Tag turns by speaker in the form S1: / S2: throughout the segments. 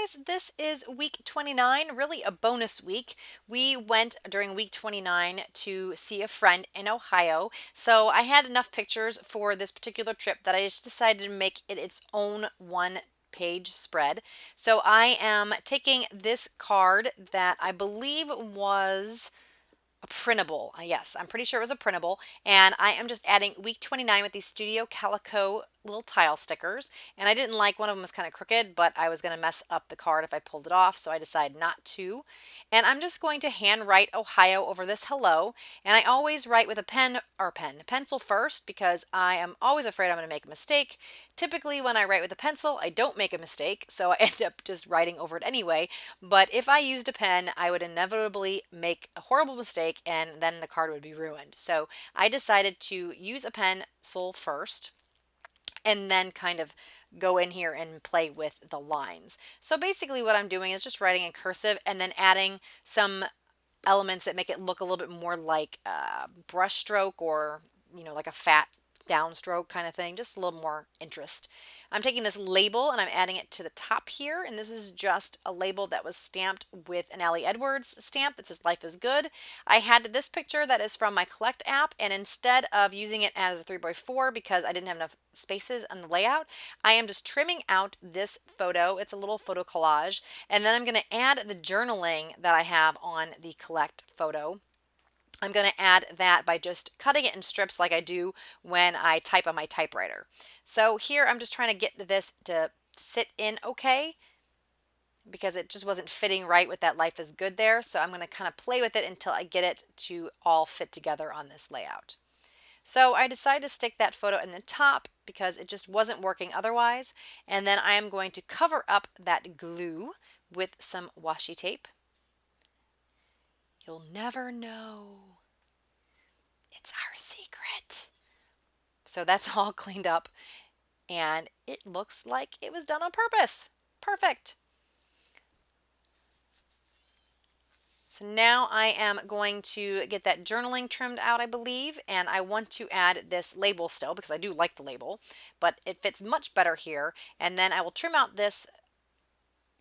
S1: guys, this is week 29, really a bonus week. We went during week 29 to see a friend in Ohio. So I had enough pictures for this particular trip that I just decided to make it its own one page spread. So I am taking this card that I believe was a printable. Yes, I'm pretty sure it was a printable. And I am just adding week 29 with these Studio Calico little tile stickers. And I didn't like one of them was kind of crooked, but I was going to mess up the card if I pulled it off. So I decided not to. And I'm just going to hand write Ohio over this hello. And I always write with a pencil first because I am always afraid I'm going to make a mistake. Typically, when I write with a pencil, I don't make a mistake. So I end up just writing over it anyway. But if I used a pen, I would inevitably make a horrible mistake and then the card would be ruined. So I decided to use a pencil first and then kind of go in here and play with the lines. So basically what I'm doing is just writing in cursive and then adding some elements that make it look a little bit more like a brush stroke or, like a fat downstroke kind of thing, just a little more interest. I'm taking this label and I'm adding it to the top here, and this is just a label that was stamped with an Allie Edwards stamp that says Life is Good. I had this picture that is from my Collect app, and instead of using it as a 3x4 because I didn't have enough spaces on the layout, I am just trimming out this photo. It's a little photo collage, and then I'm going to add the journaling that I have on the Collect photo. I'm going to add that by just cutting it in strips like I do when I type on my typewriter. So here I'm just trying to get this to sit in okay because it just wasn't fitting right with that Life is Good there. So I'm going to kind of play with it until I get it to all fit together on this layout. So I decided to stick that photo in the top because it just wasn't working otherwise. And then I am going to cover up that glue with some washi tape. You'll never know. It's our secret. So that's all cleaned up and it looks like it was done on purpose. Perfect. So now I am going to get that journaling trimmed out, I believe, and I want to add this label still because I do like the label, but it fits much better here. And then I will trim out this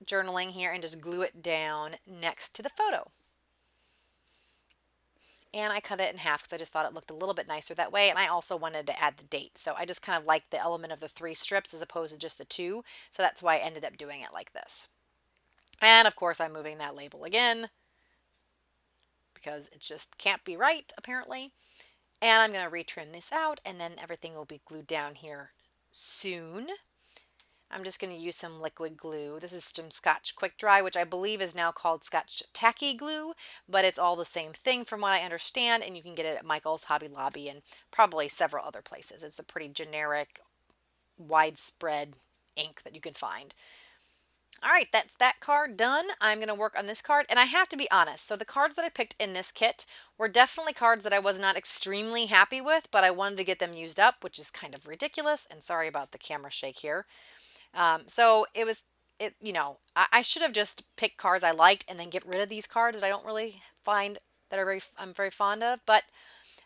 S1: journaling here and just glue it down next to the photo. And I cut it in half because I just thought it looked a little bit nicer that way. And I also wanted to add the date. So I just kind of like the element of the 3 strips as opposed to just the 2. So that's why I ended up doing it like this. And of course, I'm moving that label again because it just can't be right, apparently. And I'm going to retrim this out and then everything will be glued down here soon. I'm just going to use some liquid glue. This is some Scotch Quick Dry, which I believe is now called Scotch Tacky Glue, but it's all the same thing from what I understand, and you can get it at Michael's, Hobby Lobby, and probably several other places. It's a pretty generic, widespread ink that you can find. All right, that's that card done. I'm going to work on this card, and I have to be honest. So the cards that I picked in this kit were definitely cards that I was not extremely happy with, but I wanted to get them used up, which is kind of ridiculous, and sorry about the camera shake here. So I should have just picked cards I liked and then get rid of these cards that I don't really find that I'm very fond of. But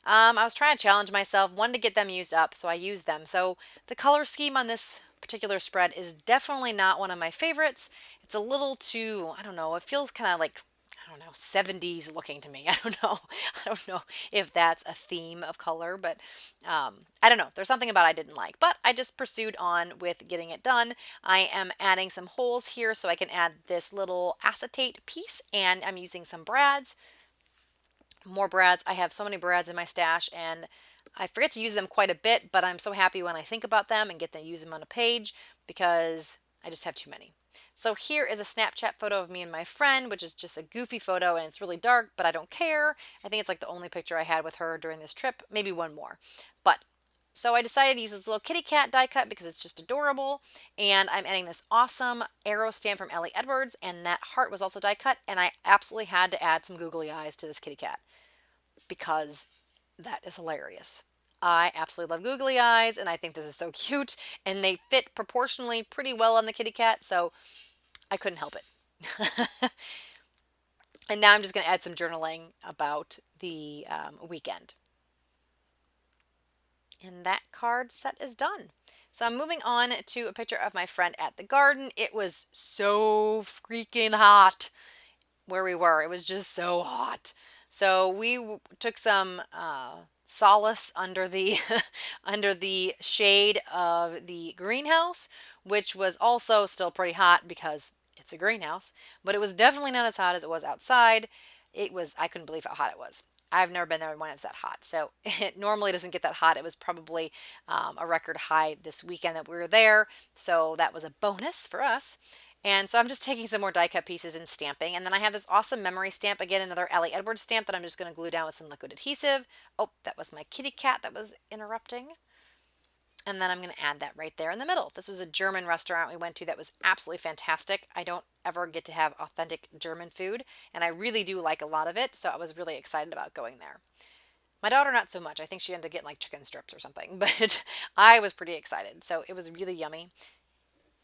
S1: I was trying to challenge myself, wanted to get them used up, so I used them. So the color scheme on this particular spread is definitely not one of my favorites. It's a little too, I don't know, it feels kind of like, I don't know, 70s looking to me. I don't know. I don't know if that's a theme of color, but I don't know. There's something about it I didn't like, but I just pursued on with getting it done. I am adding some holes here so I can add this little acetate piece, and I'm using some brads. More brads. I have so many brads in my stash and I forget to use them quite a bit, but I'm so happy when I think about them and get to use them on a page because I just have too many. So here is a Snapchat photo of me and my friend, which is just a goofy photo and it's really dark, but I don't care. I think it's like the only picture I had with her during this trip, maybe one more. But so I decided to use this little kitty cat die cut because it's just adorable. And I'm adding this awesome arrow stamp from Ellie Edwards, and that heart was also die cut. And I absolutely had to add some googly eyes to this kitty cat because that is hilarious. I absolutely love googly eyes and I think this is so cute and they fit proportionally pretty well on the kitty cat, so I couldn't help it. And now I'm just going to add some journaling about the weekend. And that card set is done. So I'm moving on to a picture of my friend at the garden. It was so freaking hot where we were. It was just so hot. So we took some solace under the under the shade of the greenhouse, which was also still pretty hot because it's a greenhouse, but it was definitely not as hot as it was outside. It was, I couldn't believe how hot it was. I've never been there when it was that hot. So it normally doesn't get that hot. It was probably a record high this weekend that we were there. So that was a bonus for us. And so I'm just taking some more die cut pieces and stamping. And then I have this awesome memory stamp. Again, another Ellie Edwards stamp that I'm just going to glue down with some liquid adhesive. Oh, that was my kitty cat that was interrupting. And then I'm going to add that right there in the middle. This was a German restaurant we went to that was absolutely fantastic. I don't ever get to have authentic German food, and I really do like a lot of it, so I was really excited about going there. My daughter, not so much. I think she ended up getting like chicken strips or something, but I was pretty excited. So it was really yummy.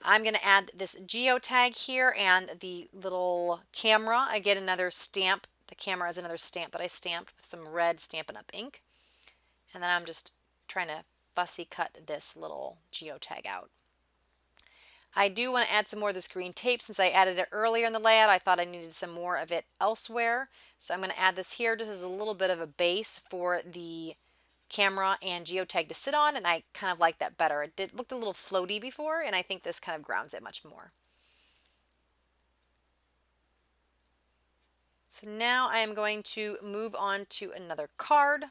S1: I'm going to add this geotag here and the little camera. I get another stamp. The camera is another stamp that I stamped with some red Stampin' Up! Ink. And then I'm just trying to fussy cut this little geotag out. I do want to add some more of this green tape since I added it earlier in the layout. I thought I needed some more of it elsewhere. So I'm going to add this here just as a little bit of a base for the camera and geotag to sit on, and I kind of like that better. It looked a little floaty before, and I think this kind of grounds it much more. So now I am going to move on to another card.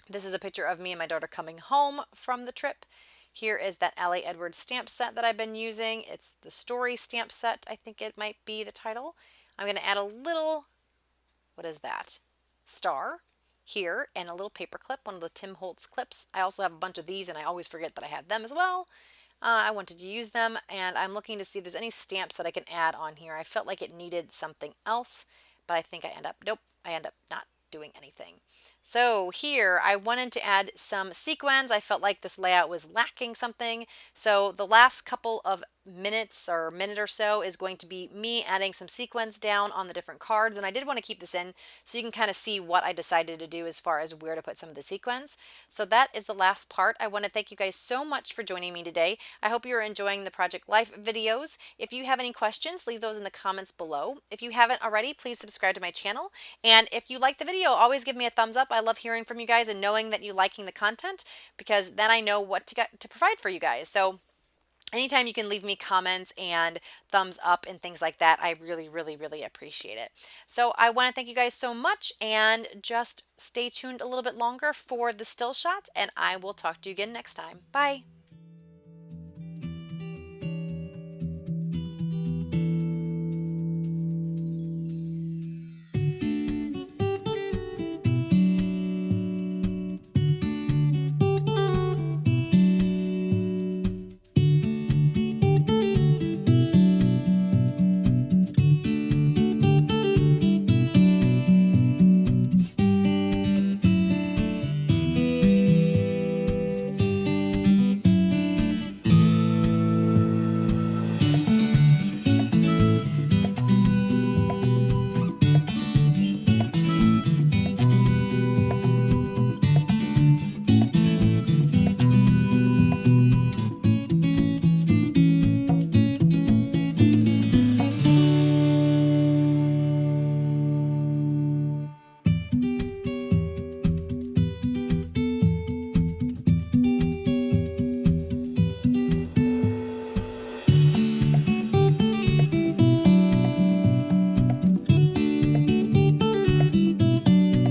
S1: This is a picture of me and my daughter coming home from the trip. Here is that Ellie Edwards stamp set that I've been using. It's the Story stamp set, I think it might be the title. I'm going to add a little, what is that? Star here and a little paper clip, one of the Tim Holtz clips. I also have a bunch of these and I always forget that I have them as well. I wanted to use them and I'm looking to see if there's any stamps that I can add on here. I felt like it needed something else, but I think nope, I end up not doing anything. So here I wanted to add some sequins. I felt like this layout was lacking something. So the last couple of minutes or minute or so is going to be me adding some sequins down on the different cards. And I did want to keep this in so you can kind of see what I decided to do as far as where to put some of the sequins. So that is the last part. I want to thank you guys so much for joining me today. I hope you're enjoying the Project Life videos. If you have any questions, leave those in the comments below. If you haven't already, please subscribe to my channel. And if you like the video, always give me a thumbs up. I love hearing from you guys and knowing that you liking the content because then I know what to provide for you guys. So anytime you can leave me comments and thumbs up and things like that, I really, really, really appreciate it. So I want to thank you guys so much and just stay tuned a little bit longer for the still shots and I will talk to you again next time. Bye.